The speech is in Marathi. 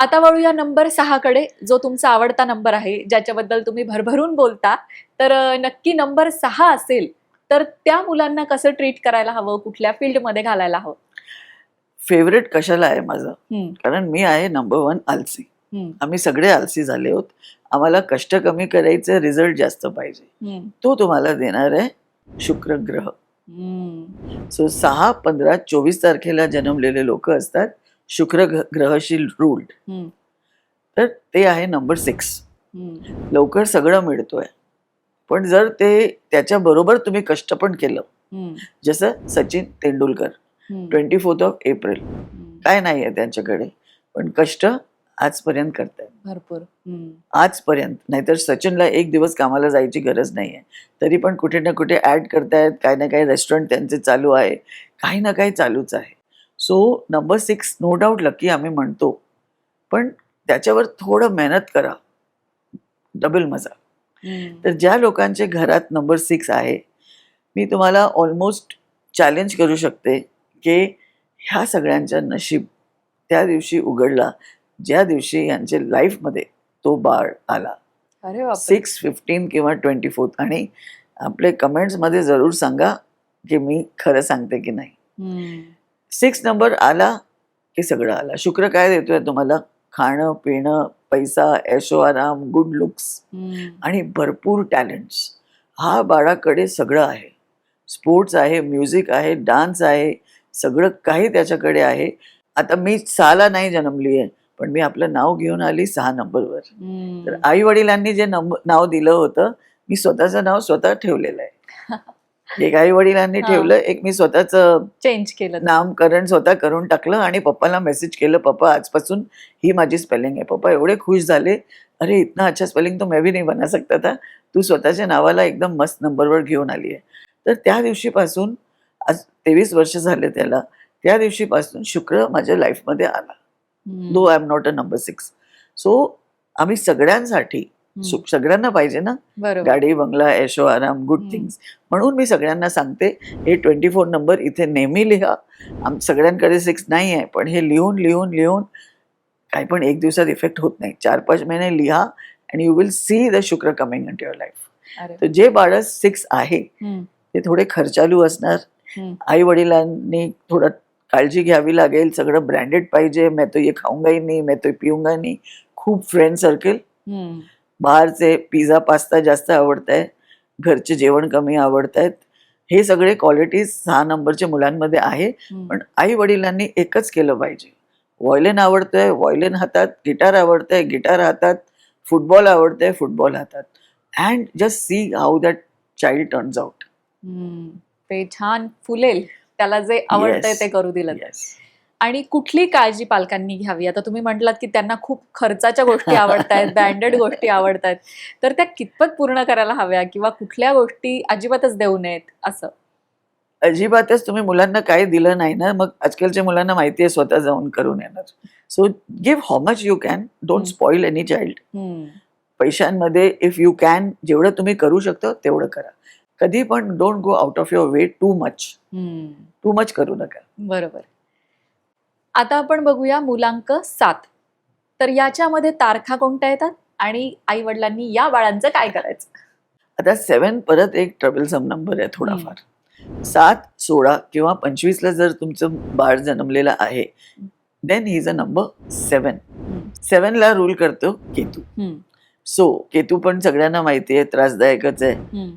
आता वळूया नंबर 6 कडे, जो तुमचा आवडता नंबर आहे, ज्याच्याबद्दल तुम्ही भरभरून बोलता. तर नक्की नंबर 6 असेल तर त्या मुलांना कसं ट्रीट करायला हवं, कुठल्या फील्डमध्ये घालायला हवं? फेवरेट कशाला आहे माझं? हम्म, कारण मी आहे नंबर 1 आलसी. हम्म, आम्ही सगळे आलसी झाले आहोत. आम्हाला कष्ट कमी करायचे, रिझल्ट जास्त पाहिजे. हम्म, तो तुम्हाला देणार आहे शुक्र ग्रह. हम्म, सो 6, 15, 24 तारखेला जन्मलेले लोक असतात शुक्र ग्रहाशी रूल्ड. हम्म, तर ते आहे नंबर 6. हम्म, लवकर सगळं मिळतोय. पण जर ते त्याच्याबरोबर तुम्ही कष्ट पण केलं, हम्म, जसं सचिन तेंडुलकर, हम्म, 24 एप्रिल, हम्म. काय नाही आहे त्यांच्याकडे, पण कष्ट आजपर्यंत करतायत. भरपूर. हम्म, आजपर्यंत. नाहीतर सचिनला एक दिवस कामाला जायची गरज नाही आहे. तरी पण कुठे ना कुठे ॲड करतायत, काही ना काही रेस्टॉरंट त्यांचे चालू आहे, काही ना काही चालूच आहे. So number 6 no doubt lucky आम्ही म्हणतो, पण त्याच्यावर थोडं मेहनत करा, डबल मजा. हम्म, तर ज्या लोकांचे घरात नंबर 6 आहे, मी तुम्हाला ऑलमोस्ट चॅलेंज करू शकते की ह्या सगळ्यांच्या नशीब त्या दिवशी उघडला ज्या दिवशी यांच्या लाईफमध्ये तो बाळ आला. अरे बापरे. 6, 15 किंवा 24. आणि आपले कमेंट्समध्ये जरूर सांगा की मी खरं सांगते की नाही. हम्म, 6 नंबर आला की सगळं आला. शुक्र काय देतोय तुम्हाला? खाणं, पिणं, पैसा, ऐशो आराम, गुड लुक्स हम्म, आणि भरपूर टॅलेंट्स. हा बाळाकडे सगळं आहे. स्पोर्ट्स आहे, म्युझिक आहे, डान्स आहे, सगळं काही त्याच्याकडे आहे. आता मी 6ला नाही जन्मली आहे, पण मी आपलं नाव घेऊन आली 6 नंबरवर. तर हम्म. आई वडिलांनी जे नाव दिलं होतं, मी स्वतःचं नाव स्वतः ठेवलेलं आहे. एक आई वडिलांनी हा. ठेवलं, एक मी स्वतःचं चेंज केलं तसं. नामकरण स्वतः करून टाकलं आणि पप्पाला मेसेज केलं, पप्पा आजपासून ही माझी स्पेलिंग आहे. पप्पा एवढे खुश झाले, अरे इतना अच्छा स्पेलिंग तो मैं भी नहीं बना सकता था, तू स्वतःच्या नावाला एकदम मस्त नंबरवर घेऊन आली आहे. तर त्या दिवशीपासून, आज 23 वर्ष झाले त्याला, त्या दिवशीपासून शुक्र माझ्या लाईफमध्ये आला. Hmm, though I am not a number 6. So आम्ही सगळ्यांसाठी, हम्म. सगळ्यांना पाहिजे ना बरोबर. गाडी, बंगला, ऐशो आराम, गुड हम्म. थिंग्स. म्हणून मी सगळ्यांना सांगते, हे 24 नंबर इथे नेहमी लिहा. सगळ्यांकडे 6 नाही आहे, पण हे लिहून लिहून लिहून काही पण एक दिवसात इफेक्ट होत नाही. 4-5 महिने लिहा and you will see the Shukra coming into your life. अरे. तर जे बाळ 6 आहे हम्म, ते थोडे खर्चालू असणार. हम्म, आई वडिलांनी थोडं काळजी घ्यावी लागेल. सगळं ब्रँडेड पाहिजे. मैं तो ये खाऊंगा ही नहीं, मैं तो ये पिऊंगा नहीं. खूप फ्रेंड सर्कल. हम्म, बाहेरचे पिझ्झा पास्ता जास्त आवडत आहे, घरचे जेवण कमी आवडत आहेत. हे सगळे क्वालिटीज 6 नंबरच्या मुलांमध्ये आहे. हम्म. पण आई वडिलांनी एकच केलं पाहिजे. व्हायोलिन आवडतंय, व्हायोलिन हातात, गिटार आवडतंय, गिटार हातात, फुटबॉल आवडतंय, फुटबॉल हातात. And just see how that child turns out. हम्म. ते छान फुलेल, त्याला जे आवडतंय ते करू दिलं. येस. आणि कुठली काळजी पालकांनी घ्यावी? आता तुम्ही म्हटलात की त्यांना खूप खर्चाच्या गोष्टी आवडतायत, ब्रँडेड गोष्टी आवडतायत, तर त्या कितपत पूर्ण करायला हव्या किंवा कुठल्या गोष्टी अजिबातच देऊ नयेत असं? अजिबातच तुम्ही मुलांना काही दिलं नाही ना, मग आजकालच्या मुलांना माहिती आहे स्वतः जाऊन करून येणार. So give how much you can. Don't spoil any child. हम्म, पैशांमध्ये इफ यू कॅन, जेवढं तुम्ही करू शकता तेवढं करा. कधी पण don't go out of your way too much. हम्म. टू मच करू नका. बरोबर. आता आपण बघूया मुलांक 7. तर याच्यामध्ये तारखा कोणत्या येतात आणि आई वडिलांनी या बाळांचं काय करायचं? आता 7 परत एक ट्रबलसम नंबर आहे थोडाफार. 7, 16 किंवा 25ला जर तुमचं बाळ जन्मलेलं आहे, then he is a number 7. 7ला रूल करतो केतू. हम्म, सो केतू पण सगळ्यांना माहिती आहे त्रासदायकच आहे. हम्म,